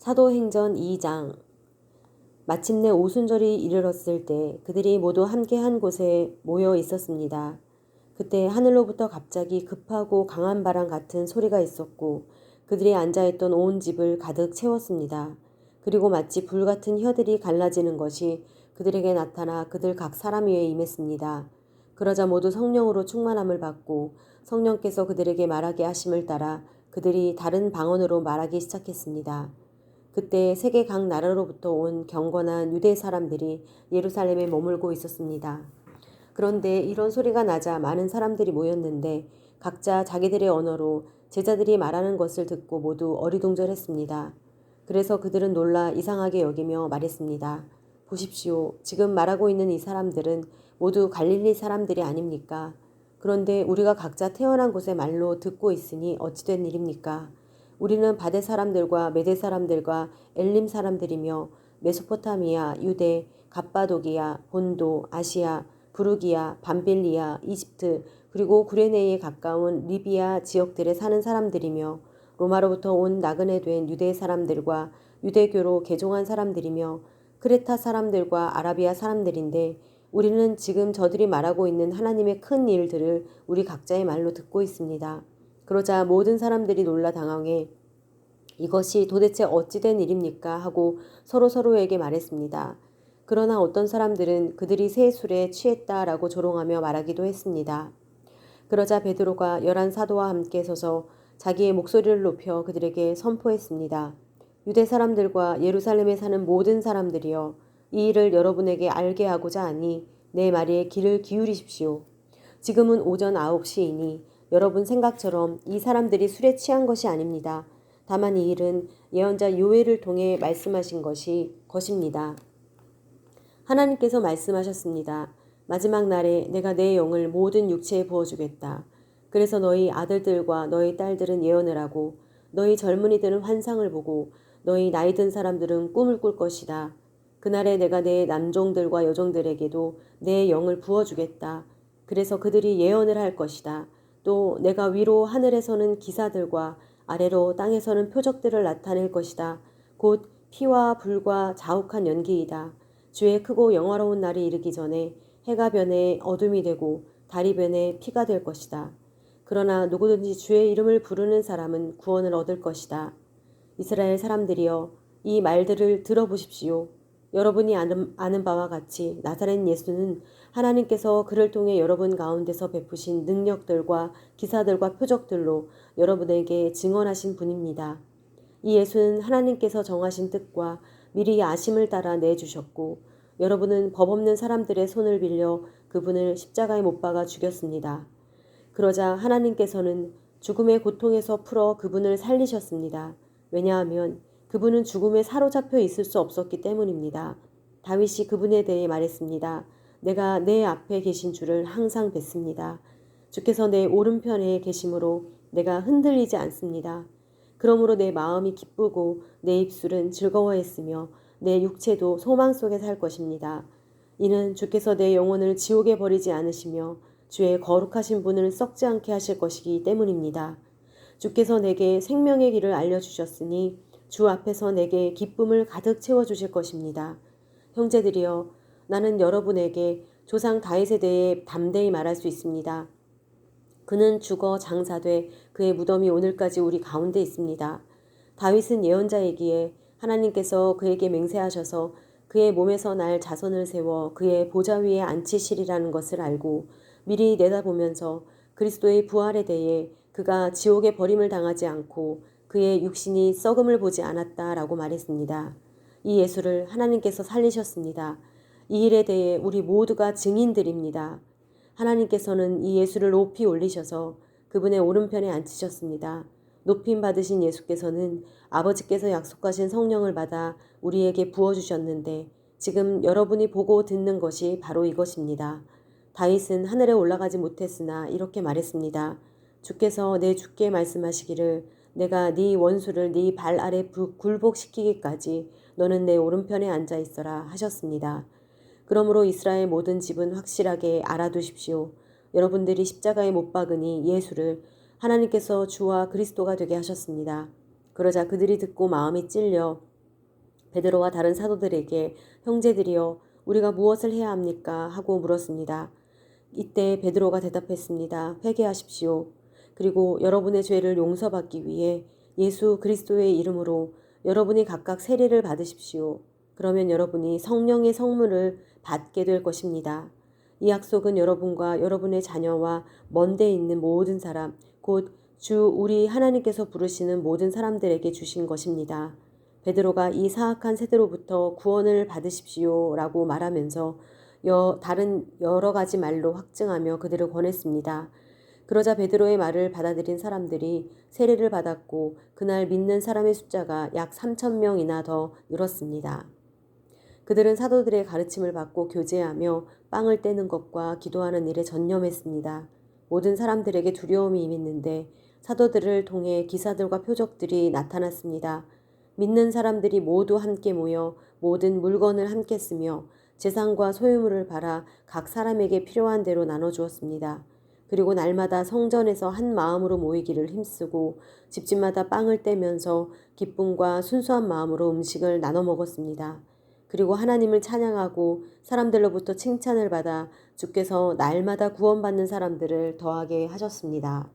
사도행전 2장. 마침내 오순절이 이르렀을 때 그들이 모두 함께 한 곳에 모여 있었습니다. 그때 하늘로부터 갑자기 급하고 강한 바람 같은 소리가 있었고 그들이 앉아있던 온 집을 가득 채웠습니다. 그리고 마치 불 같은 혀들이 갈라지는 것이 그들에게 나타나 그들 각 사람 위에 임했습니다. 그러자 모두 성령으로 충만함을 받고 성령께서 그들에게 말하게 하심을 따라 그들이 다른 방언으로 말하기 시작했습니다. 그때 세계 각 나라로부터 온 경건한 유대 사람들이 예루살렘에 머물고 있었습니다. 그런데 이런 소리가 나자 많은 사람들이 모였는데 각자 자기들의 언어로 제자들이 말하는 것을 듣고 모두 어리둥절했습니다. 그래서 그들은 놀라 이상하게 여기며 말했습니다. 보십시오. 지금 말하고 있는 이 사람들은 모두 갈릴리 사람들이 아닙니까? 그런데 우리가 각자 태어난 곳의 말로 듣고 있으니 어찌된 일입니까? 우리는 바데 사람들과 메데 사람들과 엘림 사람들이며 메소포타미아, 유대, 갑바도기아, 본도, 아시아, 부르기아, 밤빌리아, 이집트, 그리고 구레네에 가까운 리비아 지역들에 사는 사람들이며 로마로부터 온 나그네 된 유대 사람들과 유대교로 개종한 사람들이며 크레타 사람들과 아라비아 사람들인데 우리는 지금 저들이 말하고 있는 하나님의 큰 일들을 우리 각자의 말로 듣고 있습니다. 그러자 모든 사람들이 놀라 당황해 이것이 도대체 어찌된 일입니까? 하고 서로에게 말했습니다. 그러나 어떤 사람들은 그들이 새 술에 취했다라고 조롱하며 말하기도 했습니다. 그러자 베드로가 11 사도와 함께 서서 자기의 목소리를 높여 그들에게 선포했습니다. 유대 사람들과 예루살렘에 사는 모든 사람들이여, 이 일을 여러분에게 알게 하고자 하니 내 말에 귀를 기울이십시오. 지금은 오전 9시이니 여러분 생각처럼 이 사람들이 술에 취한 것이 아닙니다. 다만 이 일은 예언자 요엘을 통해 말씀하신 것입니다. 하나님께서 말씀하셨습니다. 마지막 날에 내가 내 영을 모든 육체에 부어주겠다. 그래서 너희 아들들과 너희 딸들은 예언을 하고 너희 젊은이들은 환상을 보고 너희 나이 든 사람들은 꿈을 꿀 것이다. 그날에 내가 내 남종들과 여종들에게도 내 영을 부어주겠다. 그래서 그들이 예언을 할 것이다. 또 내가 위로 하늘에서는 기사들과 아래로 땅에서는 표적들을 나타낼 것이다. 곧 피와 불과 자욱한 연기이다. 주의 크고 영화로운 날이 이르기 전에 해가 변해 어둠이 되고 달이 변해 피가 될 것이다. 그러나 누구든지 주의 이름을 부르는 사람은 구원을 얻을 것이다. 이스라엘 사람들이여, 이 말들을 들어보십시오. 여러분이 아는 바와 같이 나사렛 예수는 하나님께서 그를 통해 여러분 가운데서 베푸신 능력들과 기사들과 표적들로 여러분에게 증언하신 분입니다. 이 예수는 하나님께서 정하신 뜻과 미리 아심을 따라 내주셨고 여러분은 법 없는 사람들의 손을 빌려 그분을 십자가에 못 박아 죽였습니다. 그러자 하나님께서는 죽음의 고통에서 풀어 그분을 살리셨습니다. 왜냐하면 그분은 죽음에 사로잡혀 있을 수 없었기 때문입니다. 다윗이 그분에 대해 말했습니다. 내가 내 앞에 계신 주를 항상 뵙습니다. 주께서 내 오른편에 계심으로 내가 흔들리지 않습니다. 그러므로 내 마음이 기쁘고 내 입술은 즐거워했으며 내 육체도 소망 속에 살 것입니다. 이는 주께서 내 영혼을 지옥에 버리지 않으시며 주의 거룩하신 분을 썩지 않게 하실 것이기 때문입니다. 주께서 내게 생명의 길을 알려주셨으니 주 앞에서 내게 기쁨을 가득 채워주실 것입니다. 형제들이여, 나는 여러분에게 조상 다윗에 대해 담대히 말할 수 있습니다. 그는 죽어 장사돼 그의 무덤이 오늘까지 우리 가운데 있습니다. 다윗은 예언자이기에 하나님께서 그에게 맹세하셔서 그의 몸에서 날 자손을 세워 그의 보좌 위에 앉히시리라는 것을 알고 미리 내다보면서 그리스도의 부활에 대해 그가 지옥에 버림을 당하지 않고 그의 육신이 썩음을 보지 않았다라고 말했습니다. 이 예수를 하나님께서 살리셨습니다. 이 일에 대해 우리 모두가 증인들입니다. 하나님께서는 이 예수를 높이 올리셔서 그분의 오른편에 앉히셨습니다. 높임 받으신 예수께서는 아버지께서 약속하신 성령을 받아 우리에게 부어주셨는데 지금 여러분이 보고 듣는 것이 바로 이것입니다. 다윗은 하늘에 올라가지 못했으나 이렇게 말했습니다. 주께서 내 주께 말씀하시기를 내가 네 원수를 네 발 아래 굴복시키기까지 너는 내 오른편에 앉아 있어라 하셨습니다. 그러므로 이스라엘 모든 집은 확실하게 알아두십시오. 여러분들이 십자가에 못 박으니 예수를 하나님께서 주와 그리스도가 되게 하셨습니다. 그러자 그들이 듣고 마음이 찔려 베드로와 다른 사도들에게 형제들이여 우리가 무엇을 해야 합니까? 하고 물었습니다. 이때 베드로가 대답했습니다. 회개하십시오. 그리고 여러분의 죄를 용서받기 위해 예수 그리스도의 이름으로 여러분이 각각 세례를 받으십시오. 그러면 여러분이 성령의 성물을 받게 될 것입니다. 이 약속은 여러분과 여러분의 자녀와 먼데 있는 모든 사람, 곧 주 우리 하나님께서 부르시는 모든 사람들에게 주신 것입니다. 베드로가 이 사악한 세대로부터 구원을 받으십시오 라고 말하면서 다른 여러 가지 말로 확증하며 그들을 권했습니다. 그러자 베드로의 말을 받아들인 사람들이 세례를 받았고 그날 믿는 사람의 숫자가 약 3,000명이나 더 늘었습니다. 그들은 사도들의 가르침을 받고 교제하며 빵을 떼는 것과 기도하는 일에 전념했습니다. 모든 사람들에게 두려움이 임했는데 사도들을 통해 기사들과 표적들이 나타났습니다. 믿는 사람들이 모두 함께 모여 모든 물건을 함께 쓰며 재산과 소유물을 팔아 각 사람에게 필요한 대로 나눠주었습니다. 그리고 날마다 성전에서 한 마음으로 모이기를 힘쓰고 집집마다 빵을 떼면서 기쁨과 순수한 마음으로 음식을 나눠 먹었습니다. 그리고 하나님을 찬양하고 사람들로부터 칭찬을 받아 주께서 날마다 구원받는 사람들을 더하게 하셨습니다.